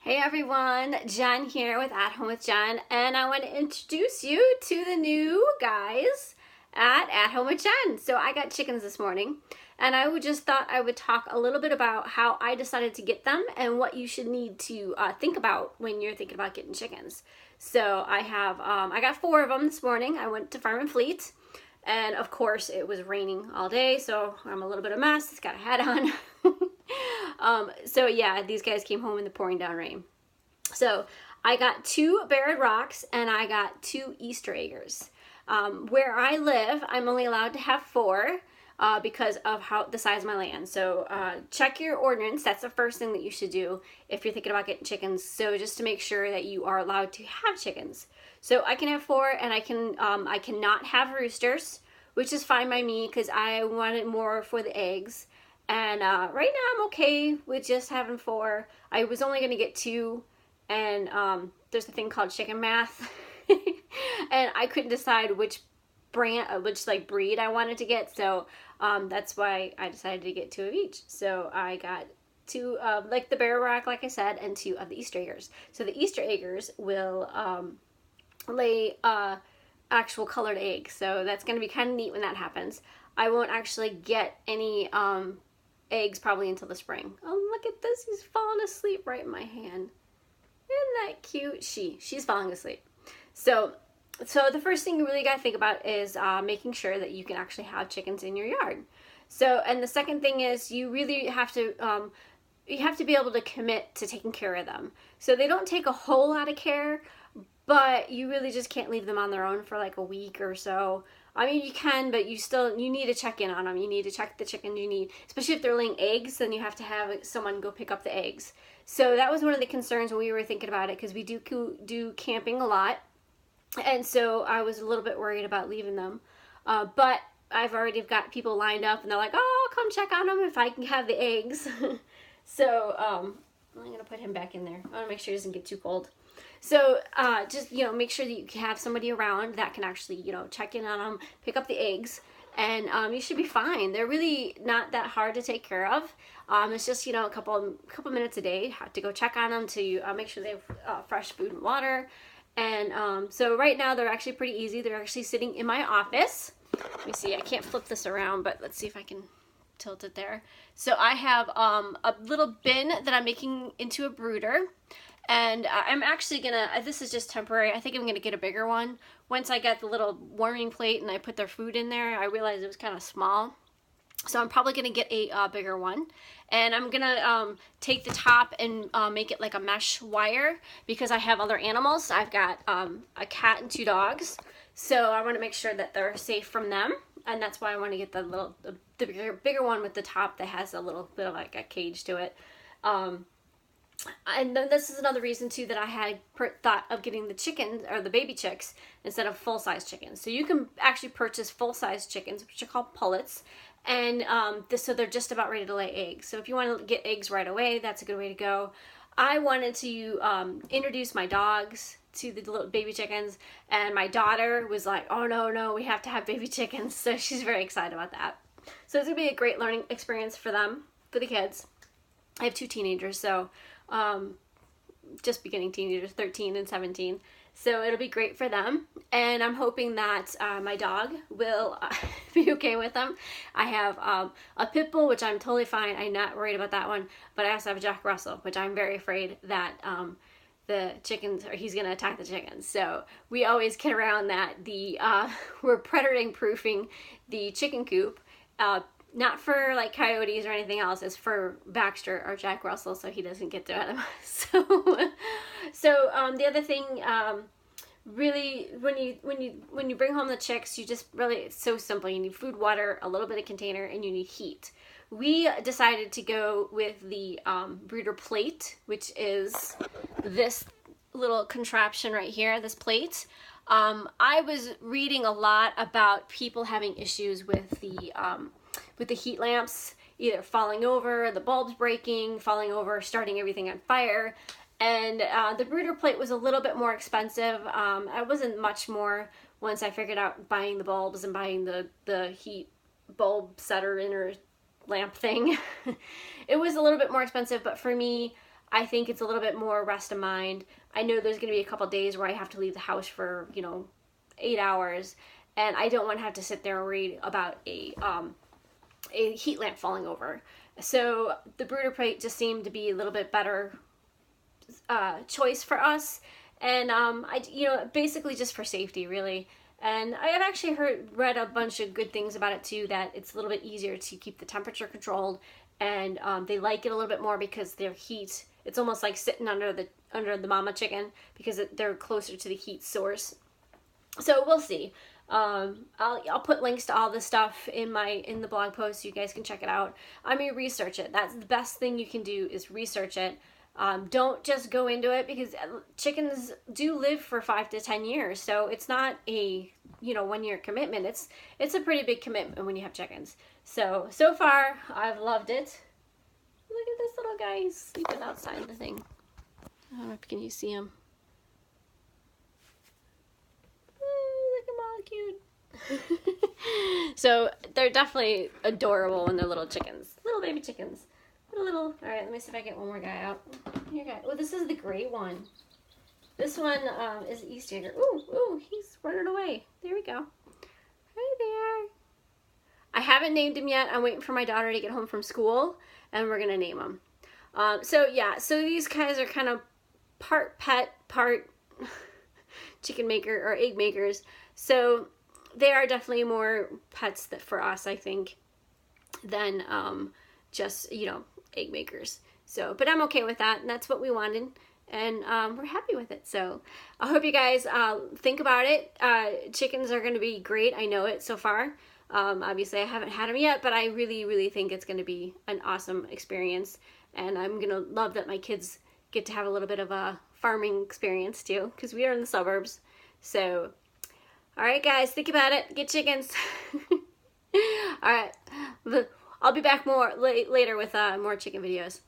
Hey everyone, Jen here with At Home with Jen, and I want to introduce you to the new guys at Home with Jen. So I got chickens this morning, and just thought I would talk a little bit about how I decided to get them and what you should need to think about when you're thinking about getting chickens. So I got 4 of them this morning. I went to Farm and Fleet, and of course it was raining all day, so I'm a little bit of a mess. It's got a hat on. So yeah, these guys came home in the pouring down rain. So I got 2 Barred Rocks and I got 2 Easter Eggers. Where I live, I'm only allowed to have 4 because of the size of my land. So check your ordinance. That's the first thing that you should do if you're thinking about getting chickens. So just to make sure that you are allowed to have chickens. So I can have 4, and I cannot have roosters, which is fine by me because I wanted more for the eggs. And right now I'm okay with just having 4. I was only going to get 2, and there's a thing called chicken math. And I couldn't decide which breed I wanted to get, so that's why I decided to get 2 of each. So I got 2 of the Barred Rock, like I said, and 2 of the Easter Eggers. So the Easter Eggers will lay actual colored eggs, so that's going to be kind of neat when that happens. I won't actually get any eggs probably until the spring. Oh, look at this. He's falling asleep right in my hand. Isn't that cute? She's falling asleep. So the first thing you really got to think about is making sure that you can actually have chickens in your yard. So, and the second thing is you really have to be able to commit to taking care of them. So they don't take a whole lot of care, but you really just can't leave them on their own for like a week or so. I mean, you can, but you need to check in on them. You need to check the chickens. Especially if they're laying eggs, then you have to have someone go pick up the eggs. So that was one of the concerns when we were thinking about it, because we do camping a lot. And so I was a little bit worried about leaving them. But I've already got people lined up, and they're like, oh, I'll come check on them if I can have the eggs. So I'm going to put him back in there. I want to make sure he doesn't get too cold. So just, make sure that you can have somebody around that can actually, check in on them, pick up the eggs, and you should be fine. They're really not that hard to take care of. It's just, a couple minutes a day to go check on them to make sure they have fresh food and water. And so right now they're actually pretty easy. They're actually sitting in my office. Let me see. I can't flip this around, but let's see if I can tilt it there. So I have a little bin that I'm making into a brooder. And I'm actually this is just temporary. I think I'm gonna get a bigger one. Once I get the little warming plate and I put their food in there, I realized it was kind of small. So I'm probably gonna get a bigger one. And I'm gonna take the top and make it like a mesh wire, because I have other animals. I've got a cat and 2 dogs. So I wanna make sure that they're safe from them. And that's why I wanna get the bigger one with the top that has a little bit of like a cage to it. And then this is another reason too that I had thought of getting the chickens, or the baby chicks, instead of full-size chickens. So you can actually purchase full-size chickens, which are called pullets, and so they're just about ready to lay eggs. So if you want to get eggs right away, that's a good way to go. I wanted to introduce my dogs to the little baby chickens, and my daughter was like, oh no, we have to have baby chickens. So she's very excited about that. So it's gonna be a great learning experience for them, for the kids. I have 2 teenagers, so just beginning teenagers, 13 and 17. So it'll be great for them. And I'm hoping that my dog will be okay with them. I have a pit bull, which I'm totally fine. I'm not worried about that one. But I also have a Jack Russell, which I'm very afraid that the chickens, or he's going to attack the chickens. So we always kid around that we're predator proofing the chicken coop. Not for like coyotes or anything else. It's for Baxter, or Jack Russell, so he doesn't get to them. So the other thing, really, when you bring home the chicks, you just really, it's so simple. You need food, water, a little bit of container, and you need heat. We decided to go with the brooder plate, which is this little contraption right here, this plate. I was reading a lot about people having issues with the heat lamps, either falling over, the bulbs breaking, falling over, starting everything on fire. And the brooder plate was a little bit more expensive. I wasn't much more once I figured out buying the bulbs and buying the heat bulb setter inner lamp thing. It was a little bit more expensive, but for me, I think it's a little bit more rest of mind. I know there's going to be a couple days where I have to leave the house for, 8 hours, and I don't want to have to sit there and read about a heat lamp falling over. So the Brooder plate just seemed to be a little bit better choice for us, and basically just for safety, really. And I have actually read a bunch of good things about it too, that it's a little bit easier to keep the temperature controlled, and they like it a little bit more because their heat, it's almost like sitting under the mama chicken, because they're closer to the heat source. So we'll see. I'll put links to all this stuff in the blog post so you guys can check it out. I mean, research it. That's the best thing you can do, is research it. Don't just go into it, because chickens do live for 5 to 10 years. So it's not a 1-year commitment. It's a pretty big commitment when you have chickens. So far I've loved it. Look at this little guy. He's sleeping outside the thing. I don't know if you see him. Cute. So they're definitely adorable when they're little chickens, little baby chickens, little. All right, let me see if I get one more guy out. Here, guy. Oh, this is the gray one. This one is Easter. Ooh, he's running away. There we go. Hi there. I haven't named him yet. I'm waiting for my daughter to get home from school, and we're gonna name him. So these guys are kind of part pet, part chicken maker or egg makers. So they are definitely more pets for us, I think, than just, egg makers. So, but I'm okay with that, and that's what we wanted, and we're happy with it. So I hope you guys think about it. Chickens are going to be great. I know it so far. Obviously, I haven't had them yet, but I really, really think it's going to be an awesome experience, and I'm going to love that my kids get to have a little bit of a farming experience too, because we are in the suburbs. So, all right, guys, think about it. Get chickens. All right, I'll be back later with more chicken videos.